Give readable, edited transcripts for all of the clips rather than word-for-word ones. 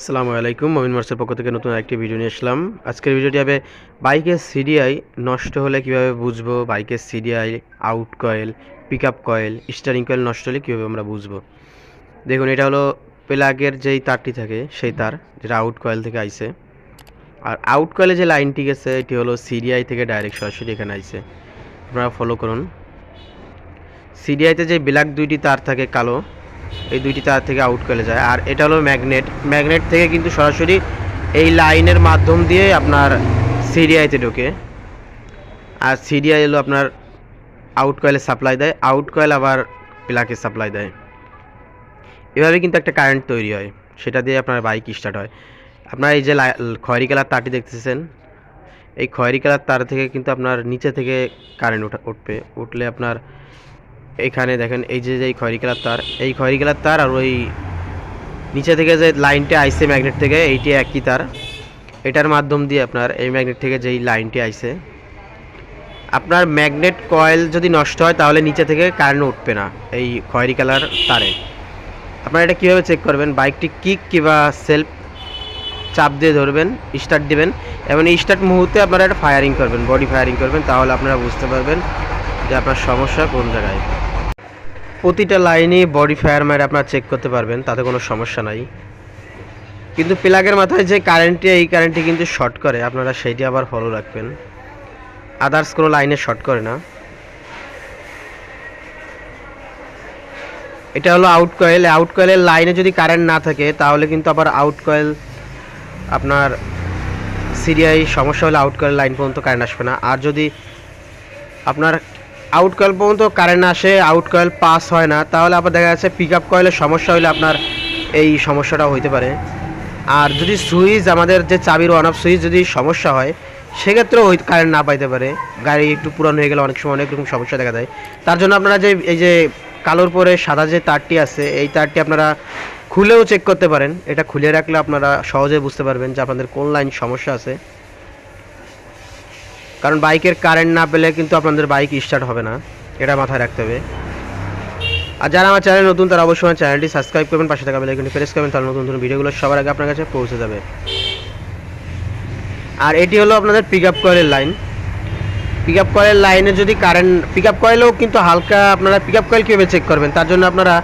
আসসালামু আলাইকুম। মমিন মার্সের পক্ষ থেকে নতুন আরেকটি ভিডিও নিয়ে আসলাম। আজকের ভিডিওটি হবে বাইকের সিডিআই নষ্ট হলে কিভাবে বুঝবো, বাইকের CDI out coil, pickup coil, steering coil নষ্ট হলে কীভাবে আমরা বুঝবো। দেখুন, এটা হলো প্লাগের যেই তারটি থাকে সেই তার, যেটা আউট কয়েল থেকে আইছে। আর আউট কয়েলে যে লাইনটি গেছে এটি হলো সিডিআই থেকে ডাইরেক্ট সরাসরি এখানে আইছে। আপনারা ফলো করুন। সিডিআইতে যে ব্ল্যাক দুইটি তার থাকে কালো, এই দুইটি তার থেকে আউট কয়েলে যায়। আর এটা হলো ম্যাগনেট থেকে কিন্তু সরাসরি এই লাইনের মাধ্যম দিয়ে আপনার সিডিআইতে ঢোকে। আর সিডিআই হলো আপনার আউট কয়েলে সাপ্লাই দেয়, আউট কয়েল আবার প্লাগে সাপ্লাই দেয়। এভাবে কিন্তু একটা কারেন্ট তৈরি হয়, সেটা দিয়ে আপনার বাইক স্টার্ট হয়। আপনার এই যে খয়েরি কালার তারটি দেখতেছেন, এই খয়েরি কালার তার থেকে কিন্তু আপনার নিচে থেকে কারেন্ট উঠলে আপনার এখানে দেখেন এই যে খয়েরি কালার তার, এই খয়েরি কালার তার আর ওই নিচে থেকে যে লাইনটি আইছে ম্যাগনেট থেকে, এইটি একই তার। এটার মাধ্যম দিয়ে আপনার এই ম্যাগনেট থেকে যেই লাইনটি আইছে, আপনার ম্যাগনেট কয়েল যদি নষ্ট হয় তাহলে নিচে থেকে কারেন্ট উঠবে না এই খয়েরি কালার তারে। আপনারা এটা কীভাবে চেক করবেন, বাইকটি কিক কিংবা সেলফ চাপ দিয়ে ধরবেন, স্টার্ট দিবেন এবং এই স্টার্ট মুহূর্তে আপনারা একটা ফায়ারিং করবেন, বডি ফায়ারিং করবেন, তাহলে আপনারা বুঝতে পারবেন যে আপনার সমস্যা কোন জায়গায়। প্রতিটা লাইনে বডি ফায়ার মেরে আপনারা চেক করতে পারবেন, তাতে কোনো সমস্যা নাই। কিন্তু প্লাগের মাথায় যে কারেন্টটি, এই কারেন্টটি কিন্তু শর্ট করে, আপনারা সেইটি আবার ফলো রাখবেন। আদার্স কোনো লাইনে শর্ট করে না। এটা হলো আউট কয়েল। আউট কয়েলের লাইনে যদি কারেন্ট না থাকে তাহলে কিন্তু আবার আউট কয়েল আপনার সিডিআই সমস্যা হলে আউট কয়েল লাইন পর্যন্ত কারেন্ট আসবে না। আর যদি আপনার আউট কয়েল পর্যন্ত কারেন্ট আসে, আউট কয়েল পাস হয় না, তাহলে আবার দেখা যাচ্ছে পিকআপ কয়েলের সমস্যা হলে আপনার এই সমস্যাটাও হইতে পারে। আর যদি সুইচ, আমাদের যে চাবির অন অফ সুইচ যদি সমস্যা হয়, সেক্ষেত্রেও ওই কারেন্ট না পাইতে পারে। গাড়ি একটু পুরানো হয়ে গেলে অনেক সময় অনেক রকম সমস্যা দেখা দেয়। তার জন্য আপনারা যে এই যে কালোর পরে সাদা যে তারটি আছে, এই তারটি আপনারা খুলেও চেক করতে পারেন। এটা খুলে রাখলে আপনারা সহজে বুঝতে পারবেন যে আপনাদের কোন লাইন সমস্যা আছে। কারণ বাইকের কারেন্ট না পেলে কিন্তু আপনাদের বাইক স্টার্ট হবে না, এটা মাথায় রাখতে হবে। আর যারা আমার চ্যানেল নতুন তারা অবশ্যই আমার চ্যানেলটি সাবস্ক্রাইব করবেন, পাশে থাকা বেল আইকনটি প্রেস করবেন, তাহলে নতুন নতুন ভিডিওগুলো সবার আগে আপনার কাছে পৌঁছে যাবে। আর এটি হলো আপনাদের পিকআপ কয়েলের লাইন। পিকআপ কয়েলের লাইনে যদি কারেন্ট, পিকআপ কয়েলেও কিন্তু হালকা, আপনারা পিকআপ কয়েল কীভাবে চেক করবেন, তার জন্য আপনারা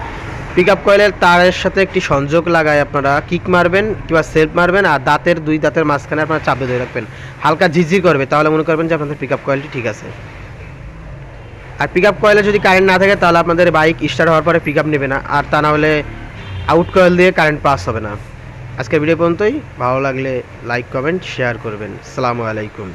পিকআপ কয়েলের তারের সাথে একটি সংযোগ লাগায় আপনারা কিক মারবেন কিংবা সেলফ মারবেন, আর দুই দাঁতের মাঝখানে আপনারা চাপ দিয়ে রাখবেন, হালকা ঝিঝি করবে, তাহলে মনে করবেন যে আপনাদের পিকআপ কয়েলটি ঠিক আছে। আর পিকআপ কয়েলে যদি কারেন্ট না থাকে তাহলে আপনাদের বাইক স্টার্ট হওয়ার পরে পিকআপ নেবে না, আর তা না হলে আউট কয়েল দিয়ে কারেন্ট পাস হবে না। আজকের ভিডিও পর্যন্তই। ভালো লাগলে লাইক, কমেন্ট, শেয়ার করবেন। আসসালামু আলাইকুম।